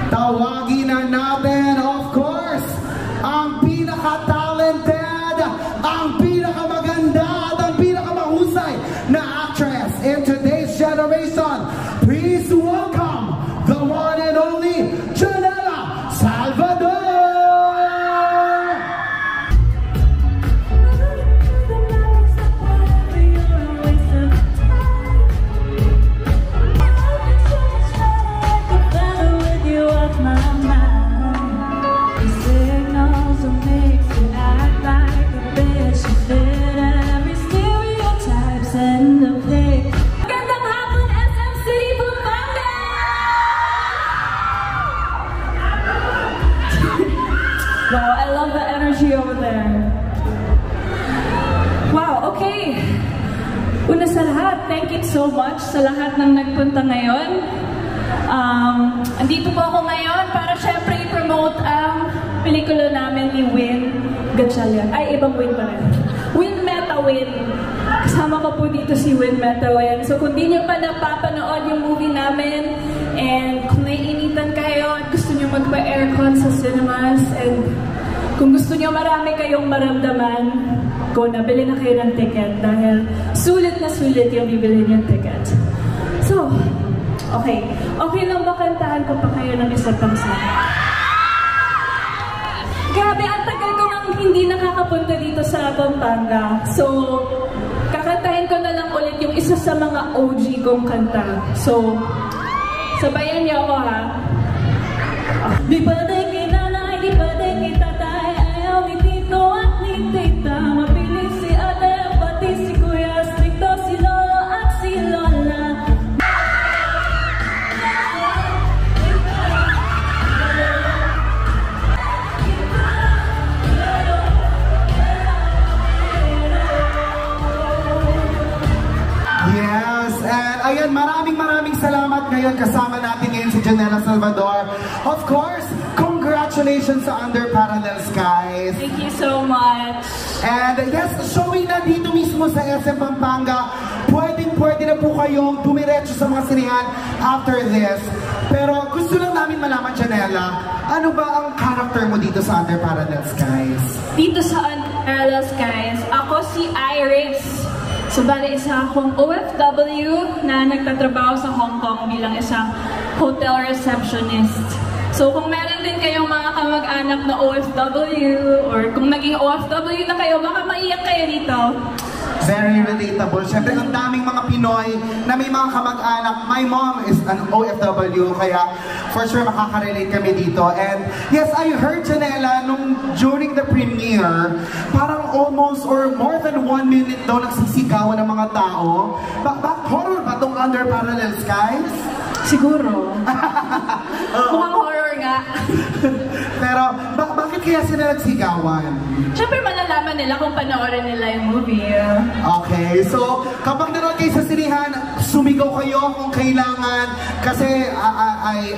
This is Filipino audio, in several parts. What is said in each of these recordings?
Tawagin na natin, of course, ang pinaka-talented, ang pinaka-maganda, at ang pinaka-mahusay na actress in today's generation. Please welcome the one and only Janela Salvador! Wow, I love the energy over there. Wow, okay. Una sa lahat, thank you so much sa lahat ng nagpunta ngayon. Andito po ako ngayon para syempre i-promote ang pelikula namin ni Win Gatchalian. Ay, ibang Win pa rin. Win Meta Win. Kasama ko po dito si Win Meta Win. So kung di nyo pa napapanood yung movie namin, and kung naiinitan kayo at gusto nyo magpa-aircon sa cinemas, and kung gusto nyo marami kayong maramdaman, go na, bili na kayo ng ticket dahil sulit na sulit yung bibili yung ticket. So, okay. Okay lang ba kantahan ko pa kayo ng isa pang sana? Grabe, ang tagal ko nang hindi nakakapunta dito sa Pampanga. So, kakantahin ko na lang ulit yung isa sa mga OG kong kanta. So, sabayan niyo ako, ha? Di pa din kinanay, di pa din kitatay, ayaw ni tito at ni tita. Mabilis si ate, pati si kuya, stricto si lolo at si lola. Yes, and ayan, maraming salamat ngayon. Kasama natin ngayon si Janela Salvador. Of course, congratulations sa Under Parallel Skies. Thank you so much. And yes, showing na dito mismo sa SM Pampanga. Pwede na po kayong dumiretso sa mga sinihan after this. Pero gusto lang namin malaman, Janela, ano ba ang character mo dito sa Under Parallel Skies? Dito sa Under Parallel Skies, ako si Iris. So, bali isa akong OFW na nagtatrabaho sa Hong Kong bilang isang hotel receptionist. So, kung meron din kayong mga kamag-anak na OFW, or kung naging OFW na kayo, baka maiyak kayo dito. Very relatable. Siyempre, ang daming mga Pinoy na may mga kamag-anak. My mom is an OFW, kaya for sure makaka-relate kami dito. And yes, I heard, Janela, during the premiere, parang almost or more than 1 minute daw nagsisigawan ng mga tao. Horror ba itong Under Parallel Skies? Siguro. Mukhang horror nga. Pero, bakit kaya sila nagsigawan? Siyempre, malalaman nila kung panoorin nila yung movie. Okay, so kapag nanood kayo sa sinihan, sumigaw kayo kung kailangan. Kasi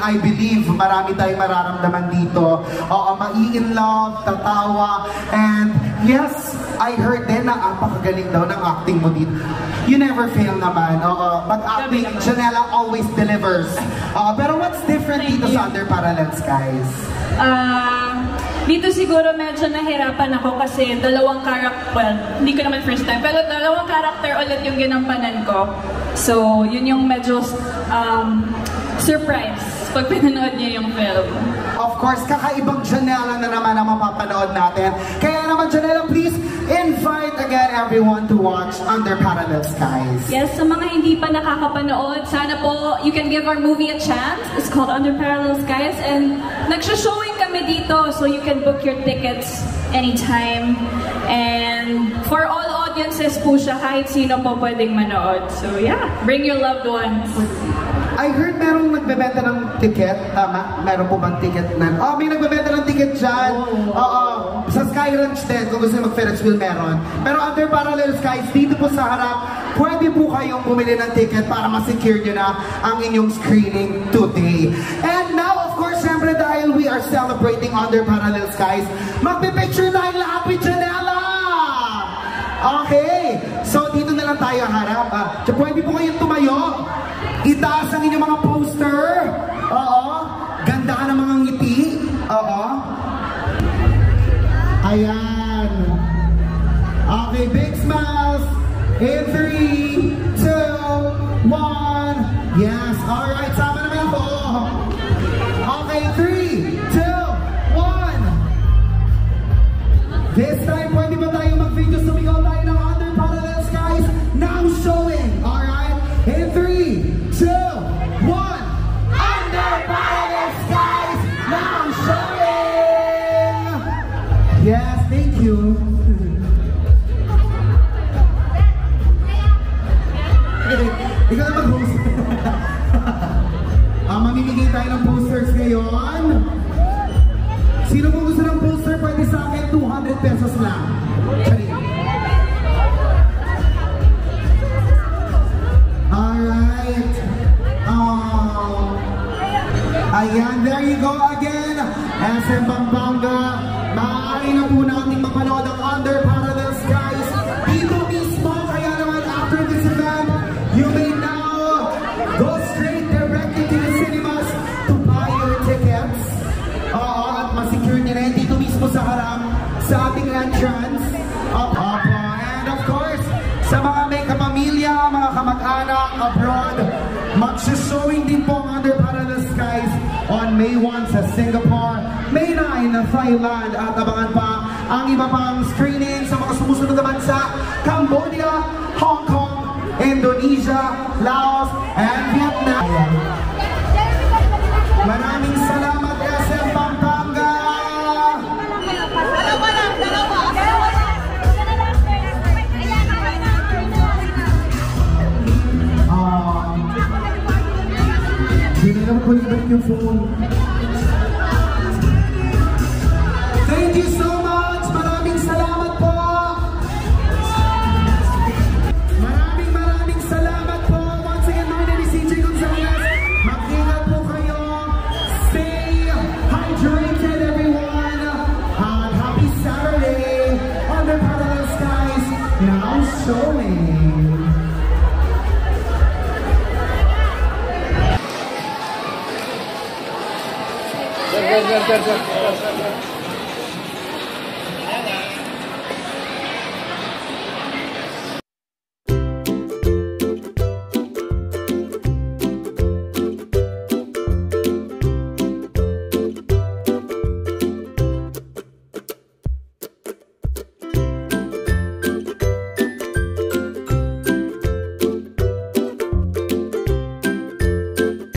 I believe marami tayong mararamdaman dito. Oo, mai-in love, tatawa, and yes, I heard din na apakagaling daw ng acting mo dito. You never fail naman. Oo, pag-acting, Janela always delivers. Pero what's different dito sa Under Parallel Skies? Dito siguro medyo nahirapan ako kasi dalawang character, well, hindi ko naman first time, pero dalawang character ulit yung ginampanan ko. So, yun yung medyo surprise pag pinanood niyo yung film. Of course, kakaibang Janela na naman ang mapapanood natin. Kaya naman, Janela, please invite again everyone to watch Under Parallel Skies. Yes, sa mga hindi pa nakakapanood, sana po you can give our movie a chance. It's called Under Parallel Skies, and nagsho-showing kami dito, so you can book your tickets anytime. And for all audiences po siya, kahit sino po pwedeng manood. So yeah, bring your loved ones. I heard merong nagbebenta ng ticket. Tama? Meron po bang ticket na? Oh, may nagbebenta ng ticket dyan. Oo. Sa Sky Ranch din, kung gusto nyo mag-Ferris wheel, meron. Pero Under Parallel Skies, dito po sa harap, pwede po kayong bumili ng ticket para ma-secure nyo na ang inyong screening today. And now, of course, syempre dahil we are celebrating Under Parallel Skies, magpipicture na lahat with Janela! Okay, so dito na lang tayo harap. So, pwede po kayong tumayo. Itaas ang inyong mga poster. Oo. Ganda ka ng mga ngiti. Oo. Ayan. Okay, big smiles. In 3, 2, 1. Yes, alright. Sama naman ako. Okay, 3, 2, 1. This time, pwede ba tayo mag-video? Sumigaw tayo ng Under Parallel Skies. Now showing. Alright? In 3, 2, 1. Under Parallel Skies. Now showing. Yes, thank you. Ikaw na mag-host. Mamimigay tayo ng posters ngayon. Sino po gusto ng poster? Pwede sa akin, 200 pesos lang. Sorry. Alright. Ayan, there you go again. SM Pampanga. Maaari na po natin mapanood ang Under Parallel Skies dito mismo. Kaya naman after this event, you may now go straight directly to the cinemas to buy your tickets. At masecure nyo na yun dito mismo sa harap sa ating entrance. And of course, sa mga may kapamilya, mga kamag-anak abroad, mag-showing din po ang Under Parallel Skies on May 1 sa Singapore, May 9 na Thailand, at abangan pa ang iba pang screening sa mga sumusunod na bansa, Cambodia, Hong Kong, Indonesia, Laos, and Vietnam. Maraming salamat, SM Pampanga! Hindi na naman kulibat yung phone. Thank you so much! Maraming salamat po! Maraming salamat po! Once again, my name is CJ Gonzalez. Mag-ingat po kayo. Stay hydrated, everyone. And happy Saturday. Under Parallel Skies now showing. Good.